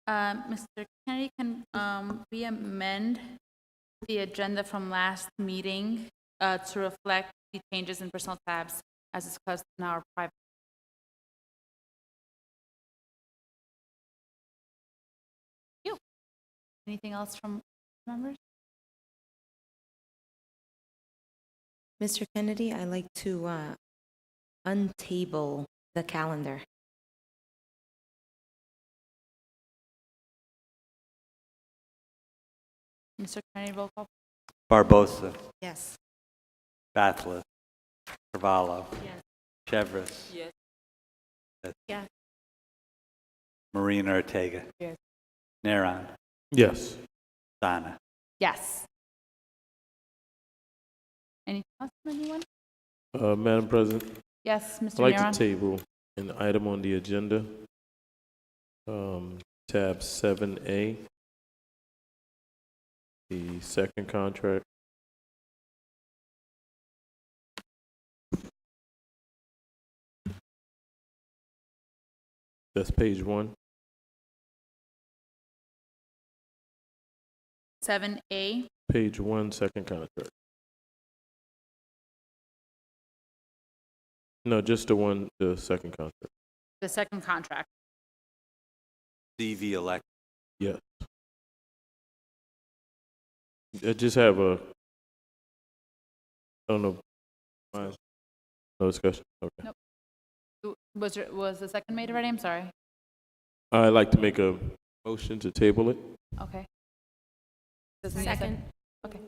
Mr. Kennedy, can we amend the agenda from last meeting to reflect the changes in personnel tabs as discussed in our private? You. Anything else from members? Mr. Kennedy, I'd like to untable the calendar. Mr. Kennedy, roll call. Barbosa, Yes. Bathlet, Carvalho, Yes. Chevres, Yes. Yes. Marina Ortega, Yes. Neron, Yes. Sana. Yes. Anything else from anyone? Madam President, Yes, I'd Mr. like Neron. to table an item on the agenda, tab 7A, the second contract. That's page 1. 7A. Page 1, second contract. No, just the second contract. The second contract. CV elect. Yes. I just have I don't know. No discussion? Okay. Was the second made already? I'm sorry. I'd like to make a motion to table it. Okay. Second. Okay.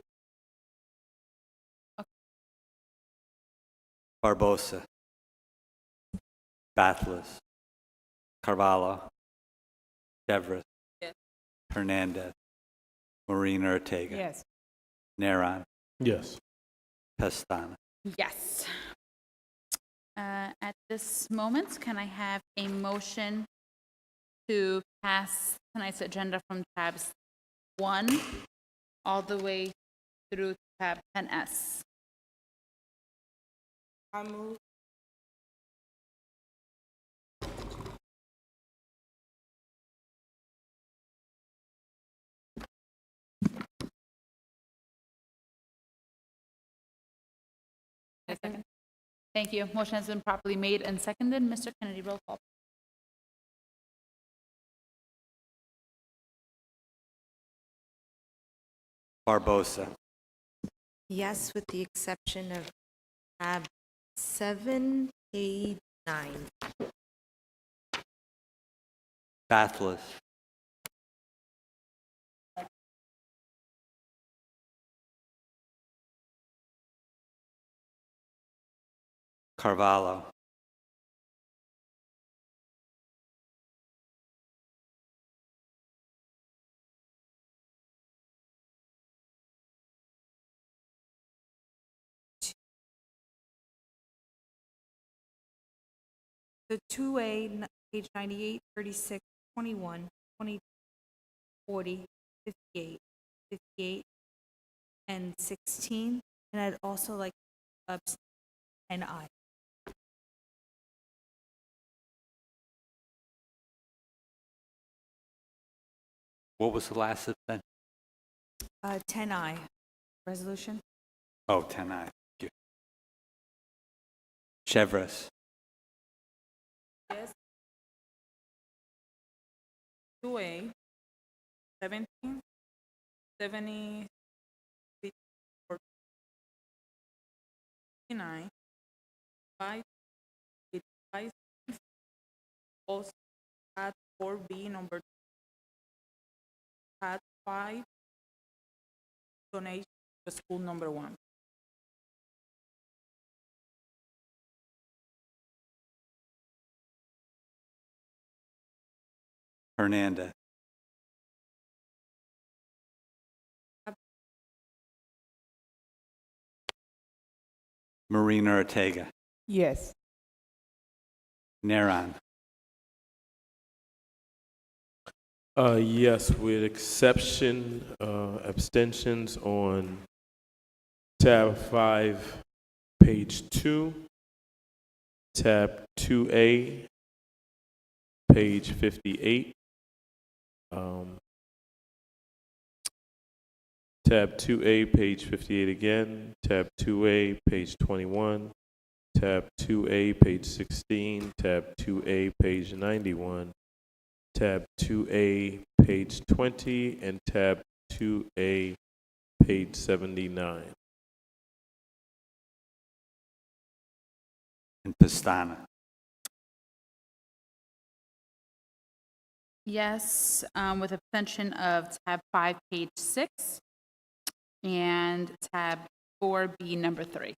Barbosa, Bathlet, Carvalho, Chevres, Yes. Hernandez, Marina Ortega, Yes. Neron, Yes. Pestana. Yes. At this moment, can I have a motion to pass tonight's agenda from tabs 1 all the way through tab 10S? I move. A second. Thank you. Motion has been properly made and seconded. Mr. Kennedy, roll call. Barbosa, Yes, with the exception of tab 7, page 9. Bathlet, Carvalho, The 2A, page 98, 36, 21, 20, 40, 58, 58, and 16. And I'd also like and I. what was the last then? 10I, resolution. Oh, 10I. Thank you. Chevres, Yes. 2A, 17, 70, 49, 5, 85, also at 4B, number at 5, donation to school number 1. Hernandez, Marina Ortega, Yes. Neron, Yes, with exception, abstentions on tab 5, page 2, tab 2A, page 58, Tab 2A, page 58 again. Tab 2A, page 21. Tab 2A, page 16. Tab 2A, page 91. Tab 2A, page 20. And Tab 2A, page 79. And Pastana. Yes, with abstention of tab 5, page 6, and tab 4B, number 3.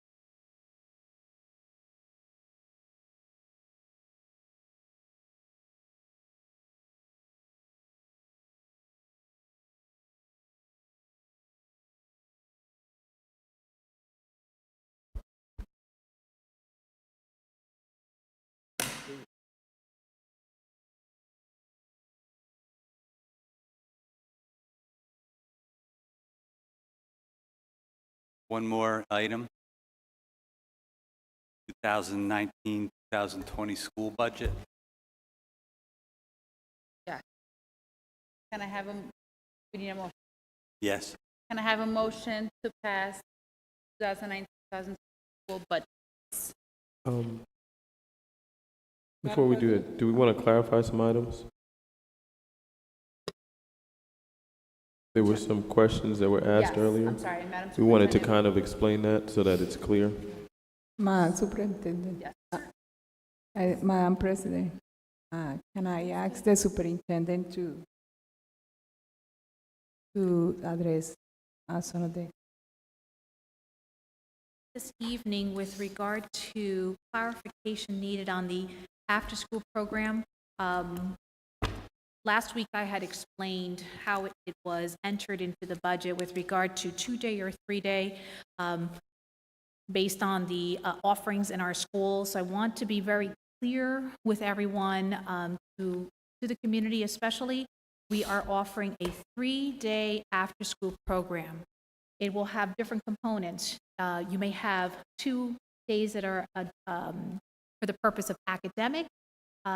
One more item. 2019-2020 school budget. Can I have we need a motion. Yes. Can I have a motion to pass 2019-2020 school budget? Before we do it, do we want to clarify some items? There were some questions that were asked Yes, earlier. I'm sorry, Madam We wanted to Superintendent. kind of explain that so that it's clear. Madam Superintendent. Yes. Madam President, can I ask the superintendent to address some of the This evening with regard to clarification needed on the after-school program. Last week I had explained how it was entered into the budget with regard to 2-day or 3-day based on the offerings in our schools. I want to be very clear with everyone, to the community especially. We are offering a 3-day after-school program. It will have different components. You may have 2 days that are for the purpose of academic.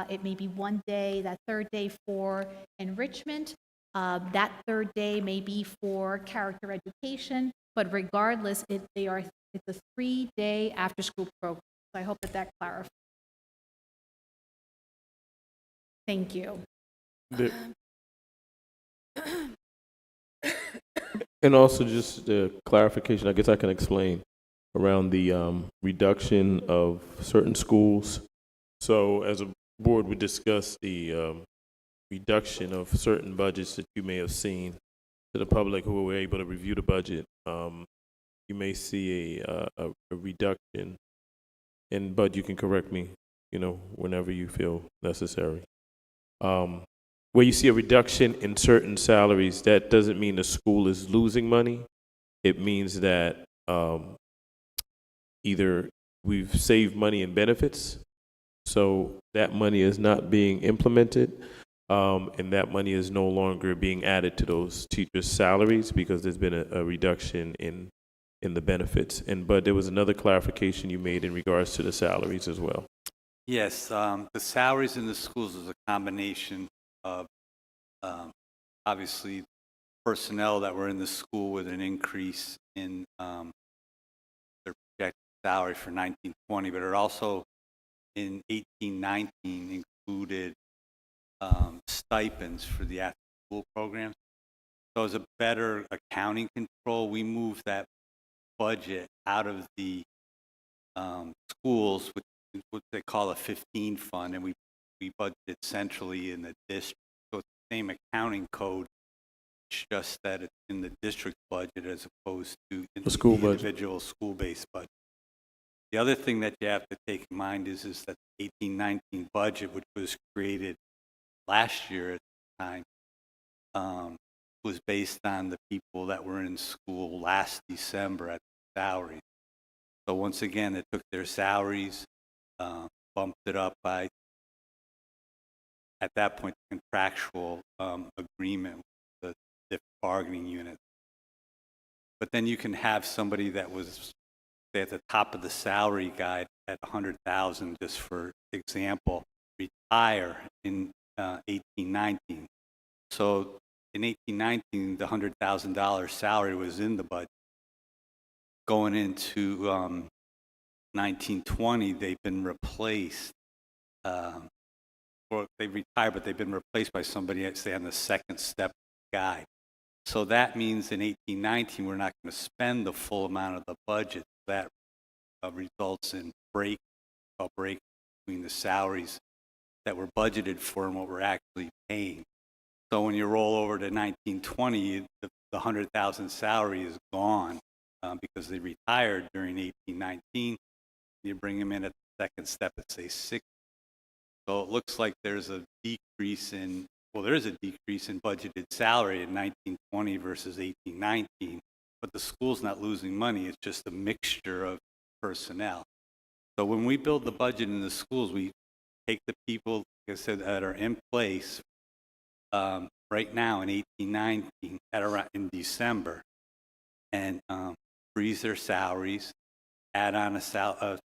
It may be 1 day, that 3rd day for enrichment. That 3rd day may be for character education, but regardless, it's a 3-day after-school program. So I hope that clarifies. Thank you. And also just clarification, I guess I can explain around the reduction of certain schools. So as a board, we discussed the reduction of certain budgets that you may have seen. To the public who were able to review the budget, you may see a reduction, but you can correct me, whenever you feel necessary. Where you see a reduction in certain salaries, that doesn't mean the school is losing money. It means that either we've saved money in benefits, so that money is not being implemented, and that money is no longer being added to those teachers' salaries because there's been a reduction in the benefits. But there was another clarification you made in regards to the salaries as well. Yes, the salaries in the schools is a combination of obviously personnel that were in the school with an increase in their projected salary for 1920, but it also in 1819 included stipends for the after-school programs. So as a better accounting control, we moved that budget out of the schools, which is what they call a 15 fund, and we budgeted centrally in the district. So it's the same accounting code, it's just that it's in the district budget as opposed to in the school budget. individual school-based budget. The other thing that you have to take in mind is that the 1819 budget, which was created last year at the time, was based on the people that were in school last December at the salaries. So once again, they took their salaries, bumped it up by, at that point, the contractual agreement with the different bargaining unit. But then you can have somebody that was, say, at the top of the salary guide at 100,000, just for example, retire in 1819. So in 1819, the $100,000 salary was in the budget. Going into 1920, they've been replaced, or they retired, but they've been replaced by somebody, I'd say, on the second step guide. So that means in 1819, we're not going to spend the full amount of the budget. That results in a break between the salaries that were budgeted for and what we're actually paying. So when you roll over to 1920, the 100,000 salary is gone because they retired during 1819. You bring them in at the second step at, say, 60. So it looks like there's a decrease in, well, there is a decrease in budgeted salary in 1920 versus 1819, but the school's not losing money. It's just a mixture of personnel. So when we build the budget in the schools, we take the people, like I said, that are in place right now in 1819 at around in December, and freeze their salaries, add on a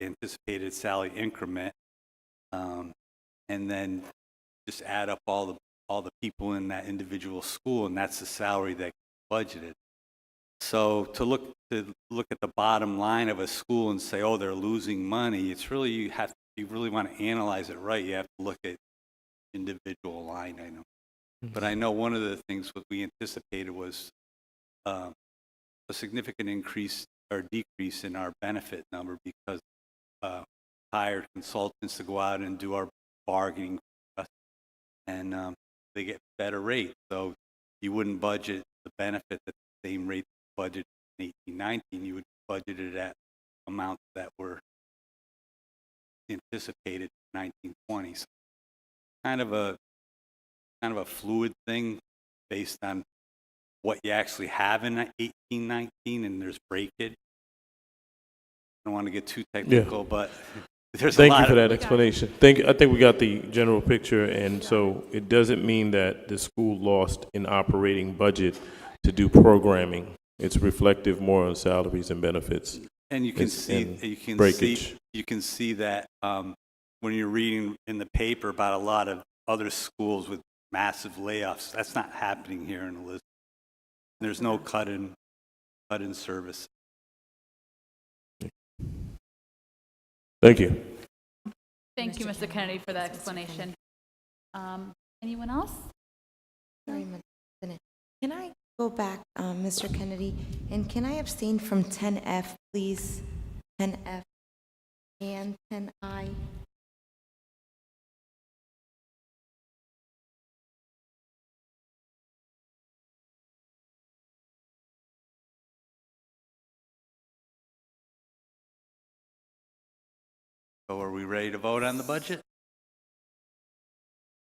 anticipated salary increment, and then just add up all the people in that individual school, and that's the salary that budgeted. So to look at the bottom line of a school and say, oh, they're losing money, it's really, you really want to analyze it right, you have to look at individual line item. But I know one of the things what we anticipated was a significant increase or decrease in our benefit number because hired consultants to go out and do our bargaining for us, and they get better rates. So you wouldn't budget the benefit at the same rate budget in 1819. You would budget it at amounts that were anticipated in 1920. So kind of a fluid thing based on what you actually have in 1819, and there's breakage. I don't want to get too technical, but there's a Thank lot you for of that explanation. I think we got the general picture, and so it doesn't mean that the school lost an operating budget to do programming. It's reflective more on salaries and benefits. And you can It's see, in breakage. you can see that when you're reading in the paper about a lot of other schools with massive layoffs. That's not happening here in Elizabeth. There's no cut in service. Thank you. Thank you, Mr. Kennedy, for that explanation. Anyone else? Sorry, Madam President. Can I go back, Mr. Kennedy, and can I abstain from 10F, please? 10F and 10I. So are we ready to vote on the budget?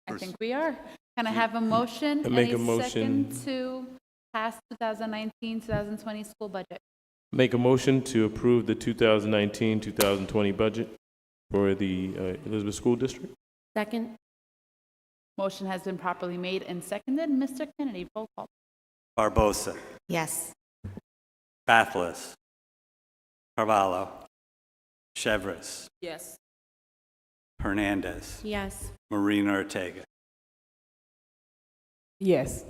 I think we are. Can I have a motion? I make and a motion. Second to pass 2019-2020 school budget. Make a motion to approve the 2019-2020 budget for the Elizabeth School District. Second. Motion has been properly made and seconded. Mr. Kennedy, roll call. Barbosa, Yes. Bathless, Carvalho, Chevres, Yes. Hernandez, Yes. Marina Ortega, Yes.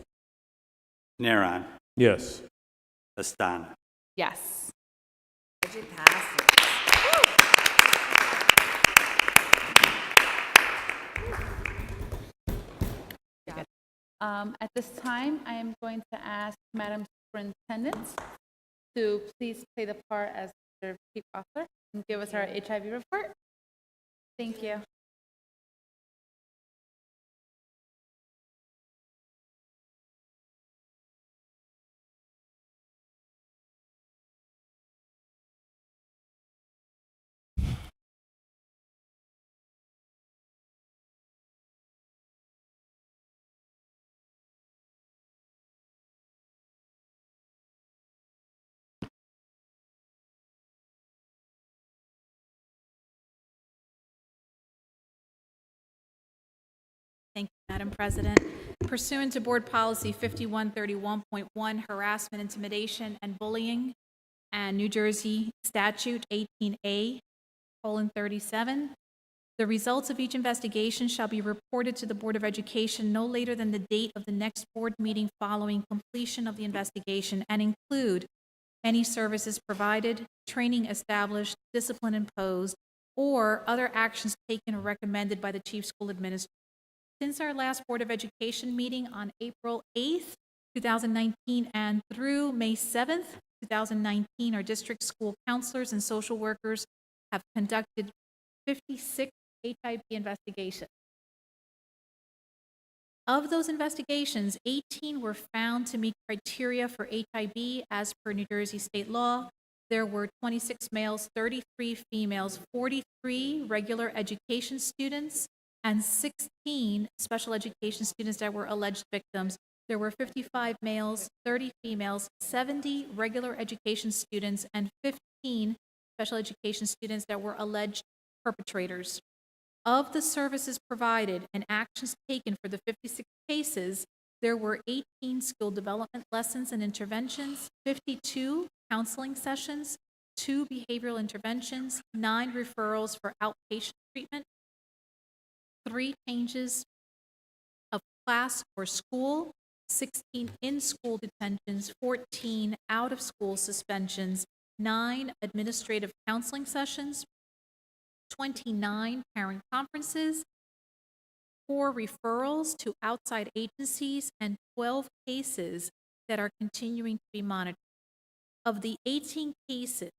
Neron, Yes. Astana. Yes. Budget passes. At this time, I am going to ask Madam Superintendent to please play the part as the chief officer and give us our HIV report. Thank you. Thank you, Madam President. Pursuant to Board Policy 5131.1, harassment, intimidation, and bullying, and New Jersey Statute 18A:37, The results of each investigation shall be reported to the Board of Education no later than the date of the next board meeting following completion of the investigation and include any services provided, training established, discipline imposed, or other actions taken or recommended by the Chief School Administrator. Since our last Board of Education meeting on April 8th, 2019, and through May 7th, 2019, our district school counselors and social workers have conducted 56 HIB investigations. Of those investigations, 18 were found to meet criteria for HIB as per New Jersey state law. There were 26 males, 33 females, 43 regular education students, and 16 special education students that were alleged victims. There were 55 males, 30 females, 70 regular education students, and 15 special education students that were alleged perpetrators. Of the services provided and actions taken for the 56 cases, there were 18 skill development lessons and interventions, 52 counseling sessions, 2 behavioral interventions, 9 referrals for outpatient treatment, 3 changes of class or school, 16 in-school detentions, 14 out-of-school suspensions, 9 administrative counseling sessions, 29 parent conferences, 4 referrals to outside agencies, and 12 cases that are continuing to be monitored. Of the 18 cases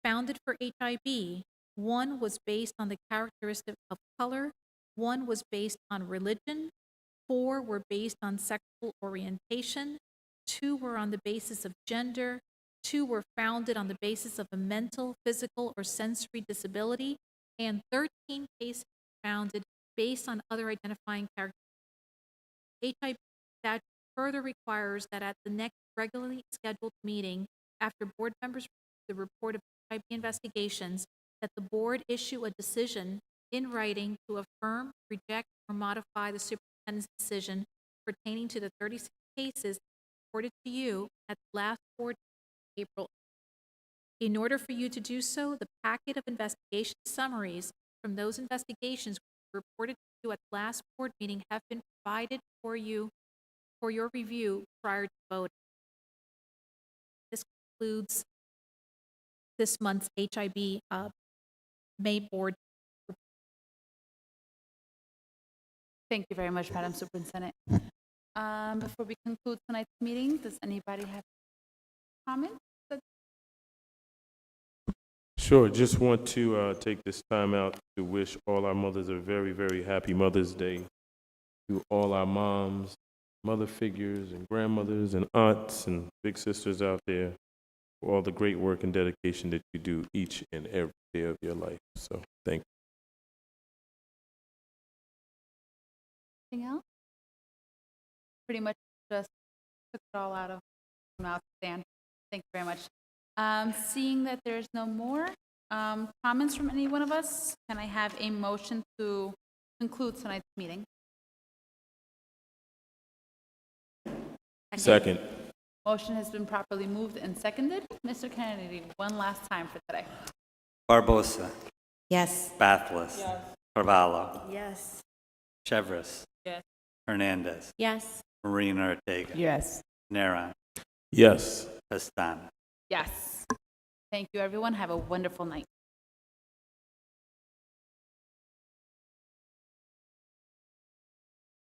founded for HIB, 1 was based on the characteristic of color, 1 was based on religion, 4 were based on sexual orientation, 2 were on the basis of gender, 2 were founded on the basis of a mental, physical, or sensory disability, and 13 cases founded based on other identifying characteristics. HIB statute further requires that at the next regularly scheduled meeting, after board members receive the report of HIB investigations, that the board issue a decision in writing to affirm, reject, or modify the superintendent's decision pertaining to the 36 cases reported to you at the last board meeting, April. In order for you to do so, the packet of investigation summaries from those investigations reported to you at the last board meeting have been provided for you for your review prior to voting. This concludes this month's HIB May board. Thank you very much, Madam Superintendent. Before we conclude tonight's meeting, does anybody have comments? Sure, just want to take this time out to wish all our mothers a very, very happy Mother's Day. To all our moms, mother figures, and grandmothers, and aunts, and big sisters out there, for all the great work and dedication that you do each and every day of your life. So, thank you. Anything else? Pretty much just took it all out of my mouth, Stan. Thank you very much. Seeing that there's no more comments from any one of us, can I have a motion to conclude tonight's meeting? Second. Motion has been properly moved and seconded. Mr. Kennedy, one last time for today. Barbosa. Yes. Bathless. Carvalho. Yes. Chevres. Yes. Hernandez. Yes. Marina Ortega. Yes. Neron. Yes. Pestana. Yes. Thank you, everyone. Have a wonderful night.